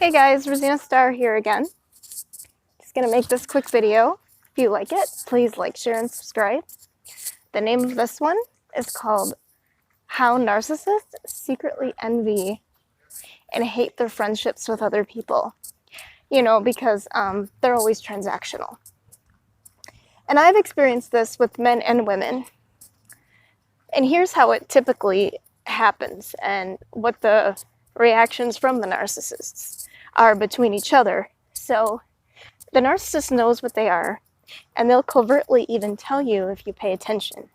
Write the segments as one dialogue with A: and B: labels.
A: Hey guys, Rosina Star here again. Just gonna make this quick video. If you like it, please like, share, and subscribe. The name of this one is called How Narcissists Secretly Envy and Hate Their Friendships with Other People. You know, because they're always transactional. And I've experienced this with men and women. And here's how it typically happens and what the reactions from the narcissists are between each other. So the narcissist knows what they are, and they'll covertly even tell you if you pay attention.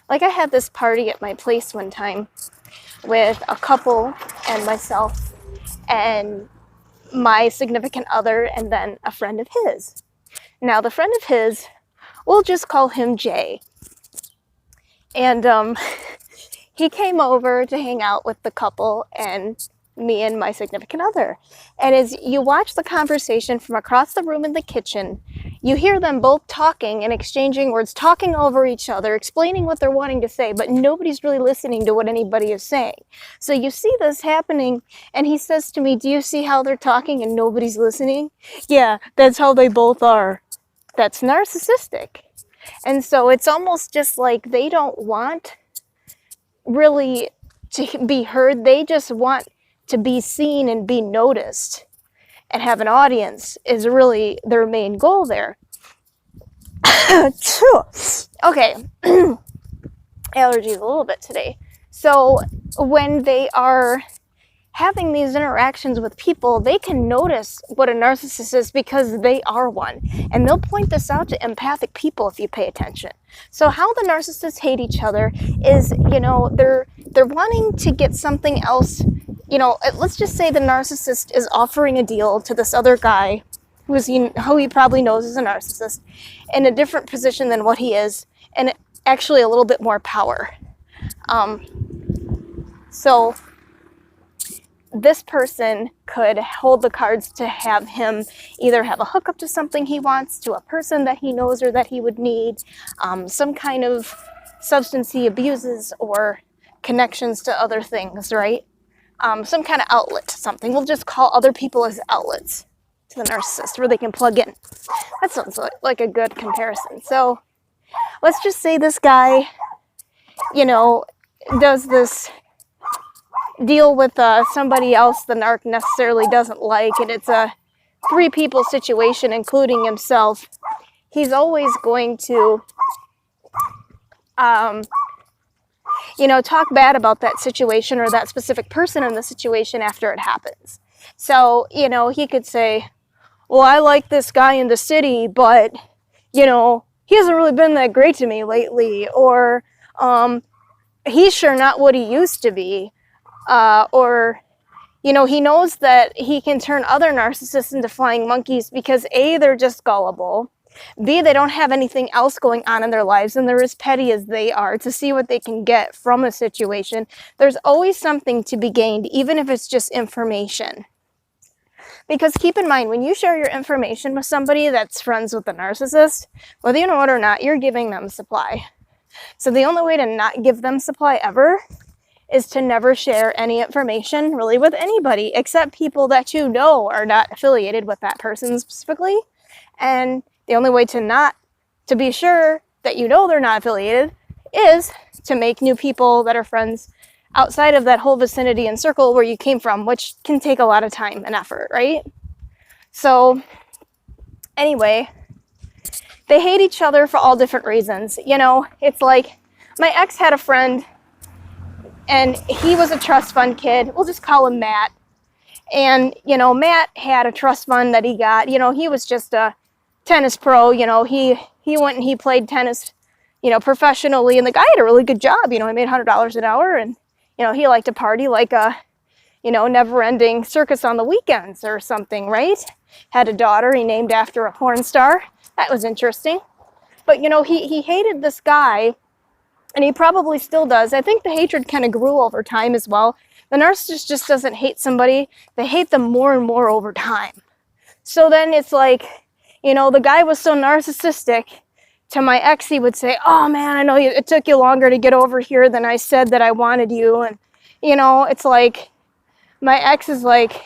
A: Like I had this party at my place one time with a couple and myself and my significant other and then a friend of his. Now the friend of his, we'll just call him Jay. And he came over to hang out with the couple and me and my significant other. And as you watch the conversation from across the room in the kitchen, you hear them both talking and exchanging words, talking over each other, explaining what they're wanting to say, but nobody's really listening to what anybody is saying. So you see this happening, and he says to me, "Do you see how they're talking and nobody's listening?" Yeah, that's how they both are. That's narcissistic. And so it's almost just like they don't want really to be heard. They just want to be seen and be noticed and have an audience is really their main goal there. Okay, allergies a little bit today. So when they are having these interactions with people, they can notice what a narcissist is because they are one. And they'll point this out to empathic people if you pay attention. So how the narcissists hate each other is, you know, they're wanting to get something else. You know, let's just say the narcissist is offering a deal to this other guy who he probably knows is a narcissist in a different position than what he is, and actually a little bit more power. So this person could hold the cards to have him either have a hookup to something he wants, to a person that he knows or that he would need, some kind of substance he abuses, or connections to other things, right? Some kind of outlet to something. We'll just call other people as outlets to the narcissist where they can plug in. That sounds like a good comparison. So let's just say this guy, you know, does this deal with somebody else the narc necessarily doesn't like, and it's a 3-people situation including himself. He's always going to you know, talk bad about that situation or that specific person in the situation after it happens. So, you know, he could say, "Well, I like this guy in the city, but, you know, he hasn't really been that great to me lately," or "He's sure not what he used to be," or, you know, he knows that he can turn other narcissists into flying monkeys because A, they're just gullible, B, they don't have anything else going on in their lives, and they're as petty as they are to see what they can get from a situation. There's always something to be gained, even if it's just information. Because keep in mind, when you share your information with somebody that's friends with a narcissist, whether you know it or not, you're giving them supply. So the only way to not give them supply ever is to never share any information really with anybody except people that you know are not affiliated with that person specifically. And the only way to be sure that you know they're not affiliated is to make new people that are friends outside of that whole vicinity and circle where you came from, which can take a lot of time and effort, right? So anyway, they hate each other for all different reasons. You know, it's like my ex had a friend, and he was a trust fund kid. We'll just call him Matt. And, you know, Matt had a trust fund that he got. You know, he was just a tennis pro. You know, he went and he played tennis, you know, professionally. And the guy had a really good job. You know, he made $100 an hour. And, you know, he liked to party like a, you know, never-ending circus on the weekends or something, right? Had a daughter he named after a porn star. That was interesting. But, you know, he hated this guy. And he probably still does. I think the hatred kind of grew over time as well. The narcissist just doesn't hate somebody. They hate them more and more over time. So then it's like, you know, the guy was so narcissistic. To my ex, he would say, "Oh man, I know it took you longer to get over here than I said that I wanted you." And, you know, it's like, my ex is like,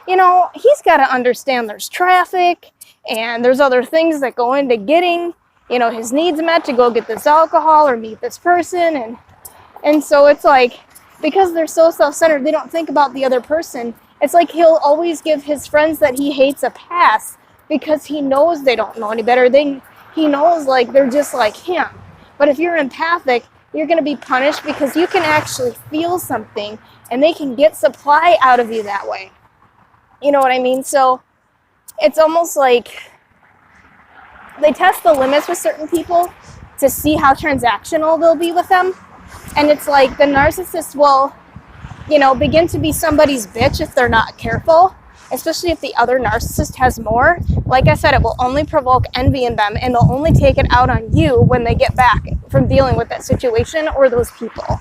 A: you know, he's got to understand there's traffic and there's other things that go into getting, you know, his needs met to go get this alcohol or meet this person. And so it's like, because they're so self-centered, they don't think about the other person. It's like he'll always give his friends that he hates a pass because he knows they don't know any better. He knows like they're just like him. But if you're empathic, you're going to be punished because you can actually feel something and they can get supply out of you that way. You know what I mean? So it's almost like they test the limits with certain people to see how transactional they'll be with them. And it's like the narcissist will, you know, begin to be somebody's bitch if they're not careful, especially if the other narcissist has more. Like I said, it will only provoke envy in them, and they'll only take it out on you when they get back from dealing with that situation or those people.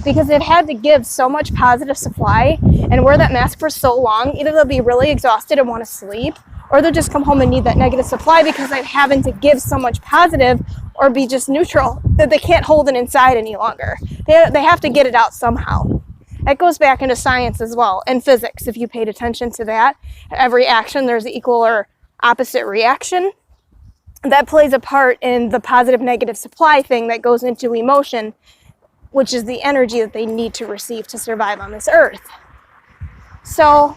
A: Because they've had to give so much positive supply and wear that mask for so long, either they'll be really exhausted and want to sleep, or they'll just come home and need that negative supply because they're having to give so much positive or be just neutral that they can't hold it inside any longer. They have to get it out somehow. That goes back into science as well, and physics, if you paid attention to that. Every action, there's an equal or opposite reaction. That plays a part in the positive negative supply thing that goes into emotion, which is the energy that they need to receive to survive on this earth. So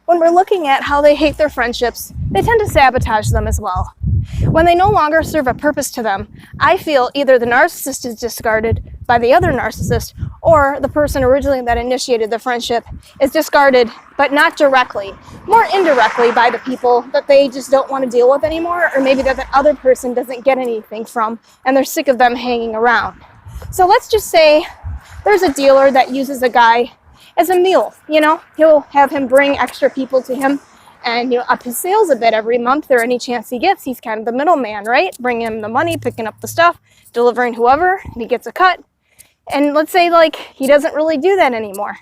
A: when we're looking at how they hate their friendships, they tend to sabotage them as well. When they no longer serve a purpose to them, I feel either the narcissist is discarded by the other narcissist, or the person originally that initiated the friendship is discarded, but not directly, more indirectly by the people that they just don't want to deal with anymore, or maybe that the other person doesn't get anything from, and they're sick of them hanging around. So let's just say there's a dealer that uses a guy as a mule, you know, he'll have him bring extra people to him and, you know, up his sales a bit every month or any chance he gets. He's kind of the middleman, right? Bringing him the money, picking up the stuff, delivering whoever, and he gets a cut. And let's say like he doesn't really do that anymore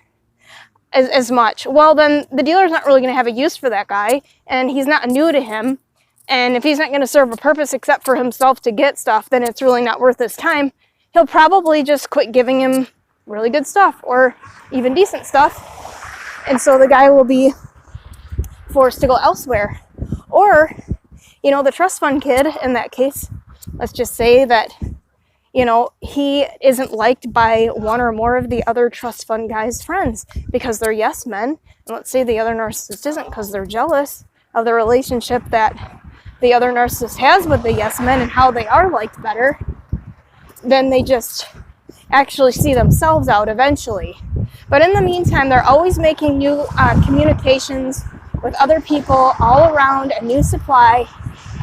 A: as much. Well, then the dealer's not really going to have a use for that guy, and he's not new to him. And if he's not going to serve a purpose except for himself to get stuff, then it's really not worth his time. He'll probably just quit giving him really good stuff or even decent stuff. And so the guy will be forced to go elsewhere. Or, you know, the trust fund kid in that case, let's just say that, you know, he isn't liked by one or more of the other trust fund guy's friends because they're yes men. And let's say the other narcissist isn't because they're jealous of the relationship that the other narcissist has with the yes men and how they are liked better. Then they just actually see themselves out eventually. But in the meantime, they're always making new communications with other people all around, a new supply,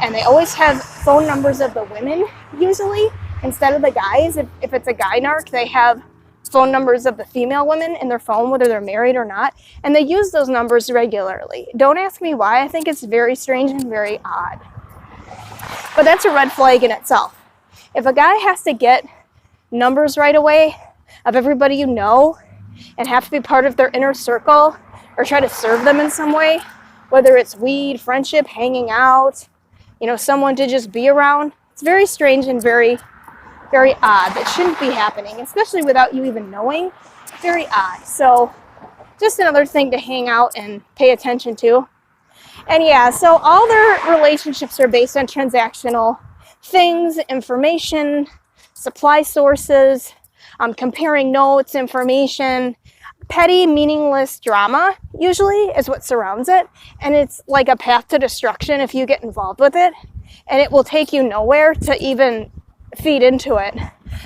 A: and they always have phone numbers of the women usually instead of the guys. If it's a guy narc, they have phone numbers of the female women in their phone, whether they're married or not, and they use those numbers regularly. Don't ask me why. I think it's very strange and very odd. But that's a red flag in itself. If a guy has to get numbers right away of everybody you know and have to be part of their inner circle or try to serve them in some way, whether it's weed, friendship, hanging out, you know, someone to just be around, it's very strange and very, very odd. That shouldn't be happening, especially without you even knowing. Very odd. So just another thing to hang out and pay attention to. And yeah, so all their relationships are based on transactional things, information, supply sources, comparing notes, information. Petty, meaningless drama usually is what surrounds it, and it's like a path to destruction if you get involved with it, and it will take you nowhere to even feed into it.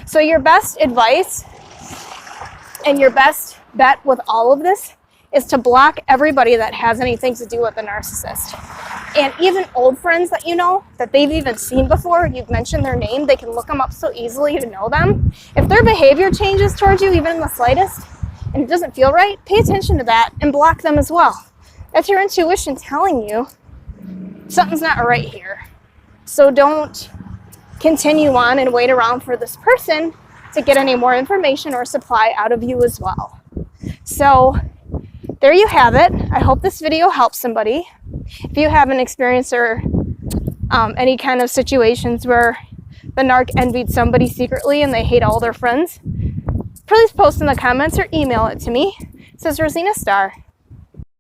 A: So your best advice and your best bet with all of this is to block everybody that has anything to do with the narcissist. And even old friends that you know, that they've even seen before, you've mentioned their name, they can look them up so easily to know them. If their behavior changes towards you, even in the slightest, and it doesn't feel right, pay attention to that and block them as well. That's your intuition telling you something's not right here. So don't continue on and wait around for this person to get any more information or supply out of you as well. So there you have it. I hope this video helps somebody. If you have an experience or any kind of situations where the narc envied somebody secretly and they hate all their friends, please post in the comments or email it to me. It says Rosina Star.